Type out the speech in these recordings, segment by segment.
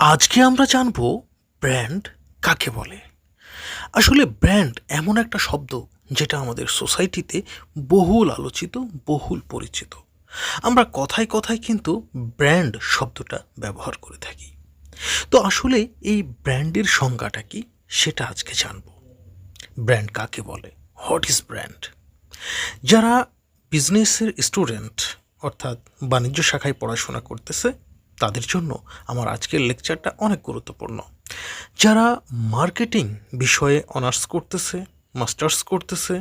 আজকে আমরা জানব ব্র্যান্ড কাকে বলে। আসলে ব্র্যান্ড এমন একটা শব্দ যেটা আমাদের সোসাইটিতে বহুল আলোচিত, বহুল পরিচিত। আমরা কথায় কথায় কিন্তু ব্র্যান্ড শব্দটা ব্যবহার করে থাকি। তো আসলে এই ব্র্যান্ডের সংজ্ঞাটা কি সেটা আজকে জানব। ব্র্যান্ড কাকে বলে, হোয়াট ইজ ব্র্যান্ড? যারা বিজনেসের স্টুডেন্ট অর্থাৎ বাণিজ্য শাখায় পড়াশোনা করতেছে তাদের জন্য আমার আজকের লেকচারটা অনেক গুরুত্বপূর্ণ। যারা মার্কেটিং বিষয়ে অনার্স করতেছে, মাস্টার্স করতেছে,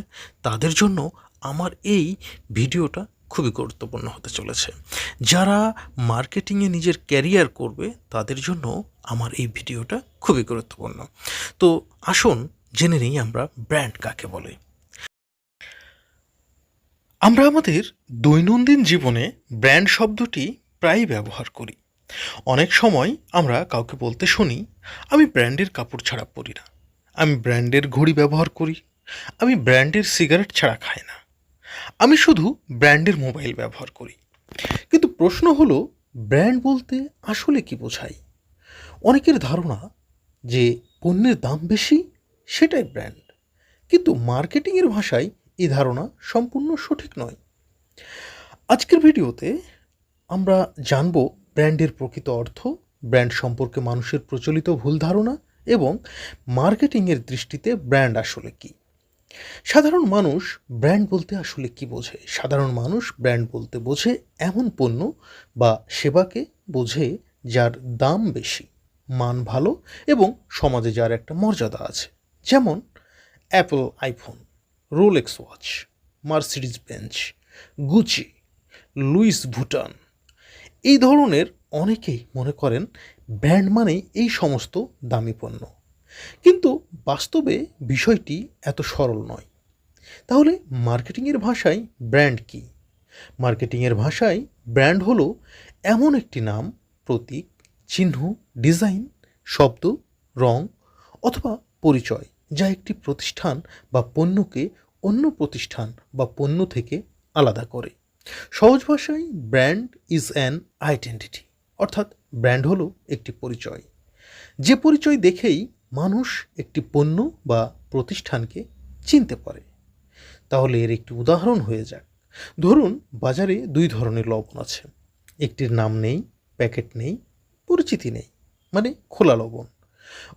তাদের জন্য আমার এই ভিডিওটা খুবই গুরুত্বপূর্ণ হতে চলেছে। যারা মার্কেটিংয়ে নিজের ক্যারিয়ার করবে তাদের জন্য আমার এই ভিডিওটা খুবই গুরুত্বপূর্ণ। তো আসুন জেনে নিই আমরা ব্র্যান্ড কাকে বলে। আমরা আমাদের দৈনন্দিন জীবনে ব্র্যান্ড শব্দটি প্রায়ই ব্যবহার করি। অনেক সময় আমরা কাউকে বলতে শুনি, আমি ব্র্যান্ডের কাপড় ছাড়া পরি না, আমি ব্র্যান্ডের ঘড়ি ব্যবহার করি, আমি ব্র্যান্ডের সিগারেট ছাড়া খাই না, আমি শুধু ব্র্যান্ডের মোবাইল ব্যবহার করি। কিন্তু প্রশ্ন হলো, ব্র্যান্ড বলতে আসলে কি বোঝায়? অনেকের ধারণা যে পণ্যের দাম বেশি সেটাই ব্র্যান্ড, কিন্তু মার্কেটিংয়ের ভাষায় এই ধারণা সম্পূর্ণ সঠিক নয়। আজকের ভিডিওতে আমরা জানব ব্র্যান্ডের প্রকৃত অর্থ, ব্র্যান্ড সম্পর্কে মানুষের প্রচলিত ভুল ধারণা এবং মার্কেটিংয়ের দৃষ্টিতে ব্র্যান্ড আসলে কি। সাধারণ মানুষ ব্র্যান্ড বলতে আসলে কি বোঝে? সাধারণ মানুষ ব্র্যান্ড বলতে বোঝে এমন পণ্য বা সেবাকে বোঝে যার দাম বেশি, মান ভালো এবং সমাজে যার একটা মর্যাদা আছে। যেমন Apple iPhone, Rolex watch, Mercedes Benz, Gucci, Louis Vuitton. এই ধরনের অনেকেই মনে করেন ব্র্যান্ড মানেই এই সমস্ত দামি পণ্য, কিন্তু বাস্তবে বিষয়টি এত সরল নয়। তাহলে মার্কেটিংয়ের ভাষায় ব্র্যান্ড কি? মার্কেটিংয়ের ভাষায় ব্র্যান্ড হলো এমন একটি নাম, প্রতীক, চিহ্ন, ডিজাইন, শব্দ, রং অথবা পরিচয় যা একটি প্রতিষ্ঠান বা পণ্যকে অন্য প্রতিষ্ঠান বা পণ্য থেকে আলাদা করে। সহজ ভাষায় ব্র্যান্ড ইজ অ্যান আইডেন্টিটি, অর্থাৎ ব্র্যান্ড হলো একটি পরিচয়, যে পরিচয় দেখেই মানুষ একটি পণ্য বা প্রতিষ্ঠানকে চিনতে পারে। তাহলে এর একটি উদাহরণ হয়ে যাক। ধরুন বাজারে দুই ধরনের লবণ আছে, একটির নাম নেই, প্যাকেট নেই, পরিচিতি নেই, মানে খোলা লবণ।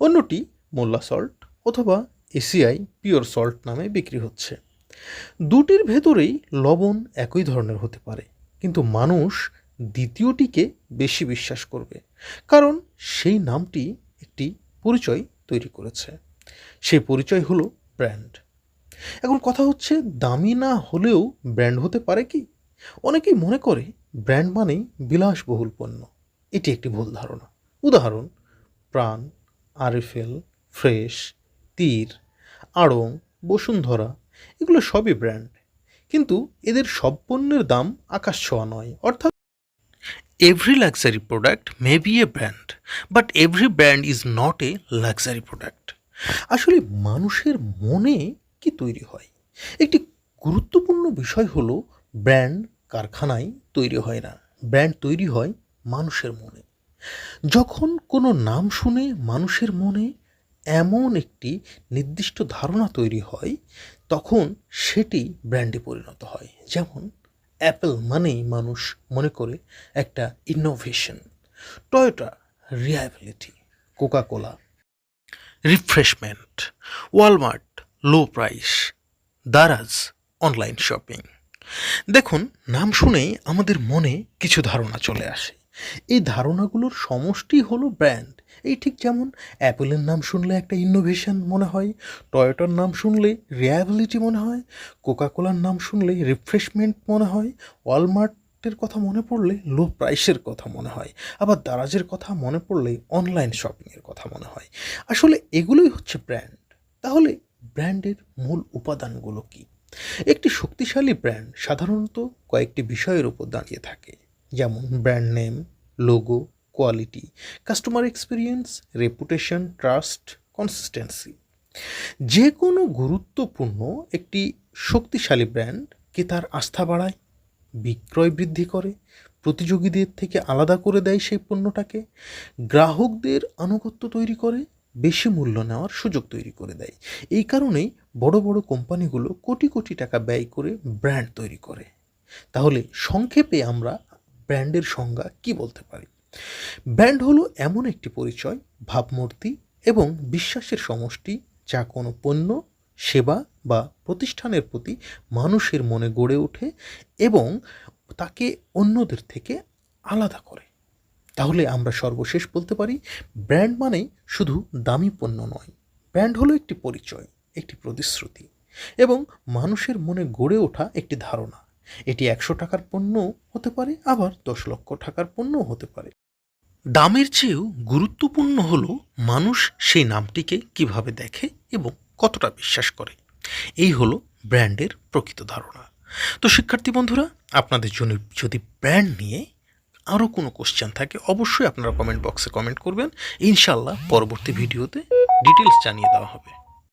অন্যটি মোল্লা সল্ট অথবা এসিআই পিওর সল্ট নামে বিক্রি হচ্ছে। দুটির ভেতরেই লবণ একই ধরনের হতে পারে, কিন্তু মানুষ দ্বিতীয়টিকে বেশি বিশ্বাস করবে, কারণ সেই নামটি একটি পরিচয় তৈরি করেছে। সেই পরিচয় হলো ব্র্যান্ড। এখন কথা হচ্ছে, দামি না হলেও ব্র্যান্ড হতে পারে কি? অনেকেই মনে করে ব্র্যান্ড মানেই বিলাসবহুল পণ্য। এটি একটি ভুল ধারণা। উদাহরণ, প্রাণ, আরএফএল, ফ্রেশ, তীর, আড়ং, বসুন্ধরা, এগুলো সবই ব্র্যান্ড, কিন্তু এদের সব পণ্যের দাম আকাশ ছোঁয়া নয়। অর্থাৎ every luxury product may B A brand, but every brand is not a luxury product. আসলে মানুষের মনে কি তৈরি হয়? একটি গুরুত্বপূর্ণ বিষয় হলো, ব্র্যান্ড কারখানায় তৈরি হয় না, ব্র্যান্ড তৈরি হয় মানুষের মনে। যখন কোনো নাম শুনে মানুষের মনে এমন একটি নির্দিষ্ট ধারণা তৈরি হয়, তখন সেটি ব্র্যান্ডে পরিণত হয়। যেমন অ্যাপল মানেই মানুষ মনে করে একটা innovation, Toyota reliability, Coca-Cola refreshment, Walmart low price, Daraz online shopping. দেখুন, নাম শুনেই আমাদের মনে কিছু ধারণা চলে আসে। এই ধারণাগুলোর সমষ্টি হলো ব্র্যান্ড। এই ঠিক যেমন অ্যাপেলের নাম শুনলে একটা ইনোভেশন মনে হয়, টয়োটার নাম শুনলে রিলায়েবিলিটি মনে হয়, কোকাকোলার নাম শুনলে রিফ্রেশমেন্ট মনে হয়, ওয়ালমার্টের কথা মনে পড়লে লো প্রাইসের কথা মনে হয়, আবার দারাজের কথা মনে পড়লে অনলাইন শপিংয়ের কথা মনে হয়। আসলে এগুলোই হচ্ছে ব্র্যান্ড। তাহলে ব্র্যান্ডের মূল উপাদানগুলো কী? একটি শক্তিশালী ব্র্যান্ড সাধারণত কয়েকটি বিষয়ের উপর দাঁড়িয়ে থাকে, যেমন brand name, logo, quality, customer experience, reputation, trust, consistency. যে কোনো গুরুত্বপূর্ণ একটি শক্তিশালী ব্র্যান্ড কি তার আস্থা বাড়ায়, বিক্রয় বৃদ্ধি করে, প্রতিযোগীদের থেকে আলাদা করে দেয় সেই পণ্যটাকে, গ্রাহকদের আনুগত্য তৈরি করে, বেশি মূল্য নেওয়ার সুযোগ তৈরি করে দেয়। এই কারণেই বড় বড় কোম্পানিগুলো কোটি কোটি টাকা ব্যয় করে ব্র্যান্ড তৈরি করে। তাহলে সংক্ষেপে আমরা ব্র্যান্ডের সংজ্ঞা কি বলতে পারি? ব্র্যান্ড হলো এমন একটি পরিচয়, ভাবমূর্তি এবং বিশ্বাসের সমষ্টি যা কোনো পণ্য, সেবা বা প্রতিষ্ঠানের প্রতি মানুষের মনে গড়ে ওঠে এবং তাকে অন্যদের থেকে আলাদা করে। তাহলে আমরা সর্বশেষ বলতে পারি, ব্র্যান্ড মানেই শুধু দামি পণ্য নয়, ব্র্যান্ড হলো একটি পরিচয়, একটি প্রতিশ্রুতি এবং মানুষের মনে গড়ে ওঠা একটি ধারণা। এটি 100 টাকার পণ্য হতে পারে, আবার 10 লক্ষ টাকার পণ্যও হতে পারে। দামের চেয়েও গুরুত্বপূর্ণ হলো মানুষ সেই নামটিকে কিভাবে দেখে এবং কতটা বিশ্বাস করে। এই হলো ব্র্যান্ডের প্রকৃত ধারণা। তো শিক্ষার্থী বন্ধুরা, আপনাদের জন্য যদি ব্র্যান্ড নিয়ে আরও কোনো কোশ্চেন থাকে অবশ্যই আপনারা কমেন্ট বক্সে কমেন্ট করবেন। ইনশাল্লাহ পরবর্তী ভিডিওতে ডিটেলস জানিয়ে দেওয়া হবে।